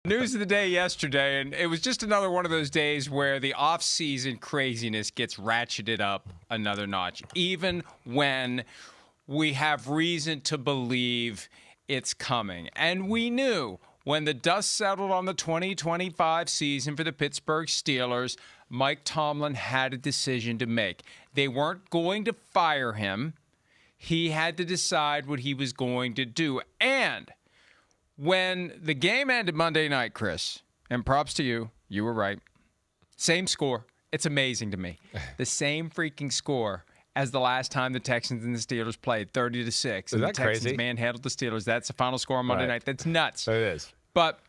News of the day yesterday, and it was just another one of those days where the off-season craziness gets ratcheted up another notch, even when we have reason to believe it's coming. And we knew when the dust settled on the 2025 season for the Pittsburgh Steelers, Mike Tomlin had a decision to make. They weren't going to fire him. He had to decide what he was going to do. And when the game ended Monday night, Chris, and props to you, you were right. Same score. It's amazing to me. The same freaking score as the last time the Texans and the Steelers played, 30-6. Is that the Texans crazy? manhandled the Steelers. That's the final score on Monday night. That's nuts. It is. But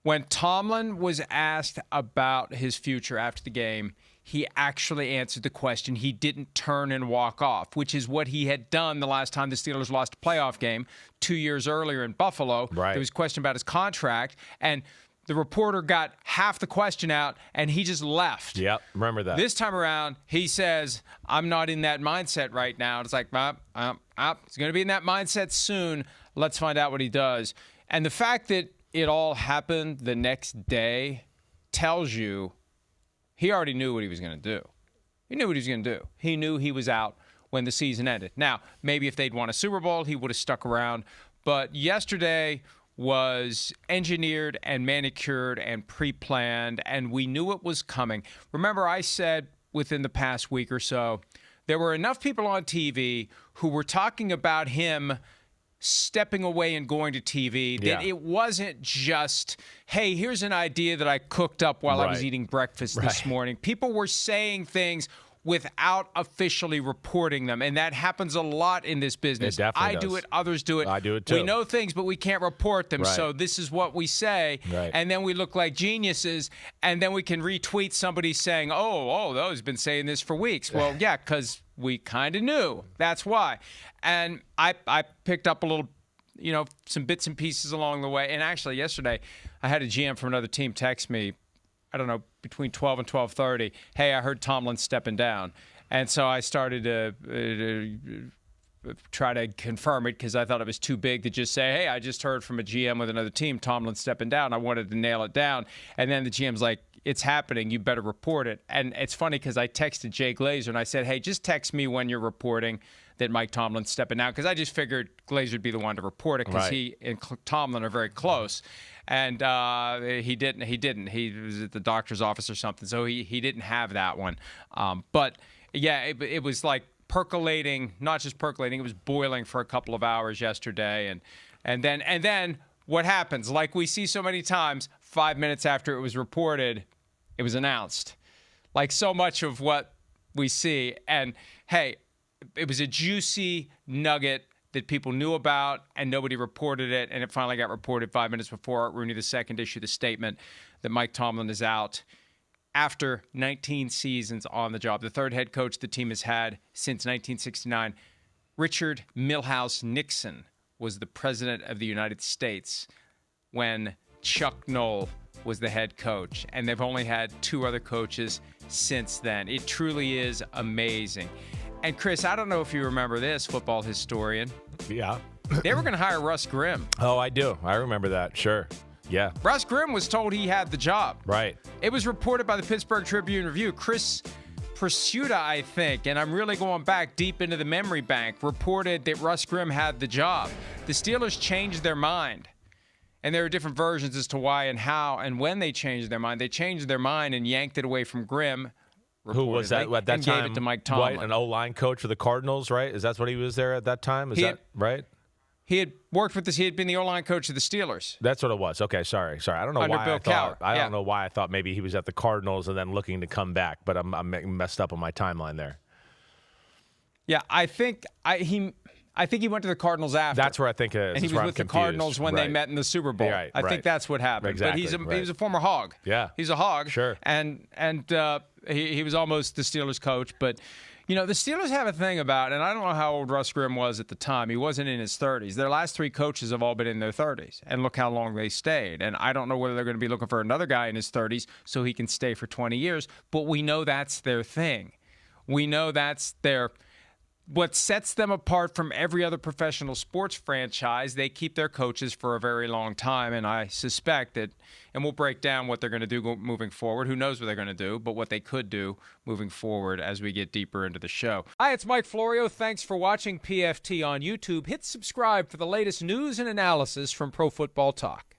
when Tomlin was asked about his future after the game, he actually answered the question. He didn't turn and walk off, which is what he had done the last time the Steelers lost a playoff game 2 years earlier in Buffalo. Right. There was a question about his contract, and the reporter got half the question out, and he just left. Yep, remember that. This time around, he says, I'm not in that mindset right now. It's like, he's going to be in that mindset soon. Let's find out what he does. And the fact that it all happened the next day tells you he already knew what he was going to do. He knew what he was going to do. He knew he was out when the season ended. Now, maybe if they'd won a Super Bowl, he would have stuck around. But yesterday was engineered and manicured and pre-planned, and we knew it was coming. Remember, I said within the past week or so, there were enough people on TV who were talking about him stepping away and going to TV, that it wasn't just, hey, here's an idea that I cooked up while I was eating breakfast this morning. People were saying things without officially reporting them, and that happens a lot in this business. I do it, others do it. I do it too. We know things, but we can't report them, so this is what we say, and then we look like geniuses, and then we can retweet somebody saying, oh, those been saying this for weeks. Well, yeah, because we kind of knew. That's why. And I picked up a little, some bits and pieces along the way. And actually, yesterday, I had a GM from another team text me, I don't know, between 12 and 12:30. Hey, I heard Tomlin stepping down. And so I started to try to confirm it because I thought it was too big to just say, hey, I just heard from a GM with another team, Tomlin stepping down. I wanted to nail it down. And then the GM's like, it's happening. You better report it. And it's funny because I texted Jay Glazer and I said, hey, just text me when you're reporting that Mike Tomlin's stepping down, because I just figured Glazer would be the one to report it because he and Tomlin are very close. And he didn't. He was at the doctor's office or something, so he didn't have that one. But, yeah, it was like percolating, not just percolating, it was boiling for a couple of hours yesterday. And then what happens? Like we see so many times, 5 minutes after it was reported, it was announced. Like so much of what we see. And, hey, it was a juicy nugget that people knew about and nobody reported it, and it finally got reported 5 minutes before Art Rooney II issued the statement that Mike Tomlin is out after 19 seasons on the job. The third head coach the team has had since 1969. Richard Milhouse Nixon was the president of the United States when Chuck Noll was the head coach, and they've only had two other coaches since then. It truly is amazing. And, Chris, I don't know if you remember this, football historian. Yeah. They were going to hire Russ Grimm. Oh, I do. I remember that. Sure. Yeah. Russ Grimm was told he had the job. Right. It was reported by the Pittsburgh Tribune-Review. Chris Pursuta, I think, and I'm really going back deep into the memory bank, reported that Russ Grimm had the job. The Steelers changed their mind. And there are different versions as to why and how and when they changed their mind. They changed their mind and yanked it away from Grimm. Who was that at that and time? Gave it to Mike Tomlin. Right, an O-line coach for the Cardinals, right? Is that what he was there at that time? Is that right? He had worked with this. He had been the O-line coach of the Steelers. That's what it was. Okay, sorry. I don't know Under why Bill I thought. Cowher. I don't know why I thought maybe he was at the Cardinals and then looking to come back. But I'm messed up on my timeline there. Yeah, I think he went to the Cardinals after. That's where I think it is. And he was with the Cardinals when they met in the Super Bowl. Right, I think that's what happened. Exactly, but he was a former Hog. Yeah. He's a Hog. Sure. And he was almost the Steelers coach. But, the Steelers have a thing about, and I don't know how old Russ Grimm was at the time. He wasn't in his 30s. Their last three coaches have all been in their 30s. And look how long they stayed. And I don't know whether they're going to be looking for another guy in his 30s so he can stay for 20 years. But we know that's their thing. We know that's their what sets them apart from every other professional sports franchise, they keep their coaches for a very long time, and I suspect that, and we'll break down what they're going to do moving forward. Who knows what they're going to do, but what they could do moving forward as we get deeper into the show. Hi, it's Mike Florio. Thanks for watching PFT on YouTube. Hit subscribe for the latest news and analysis from Pro Football Talk.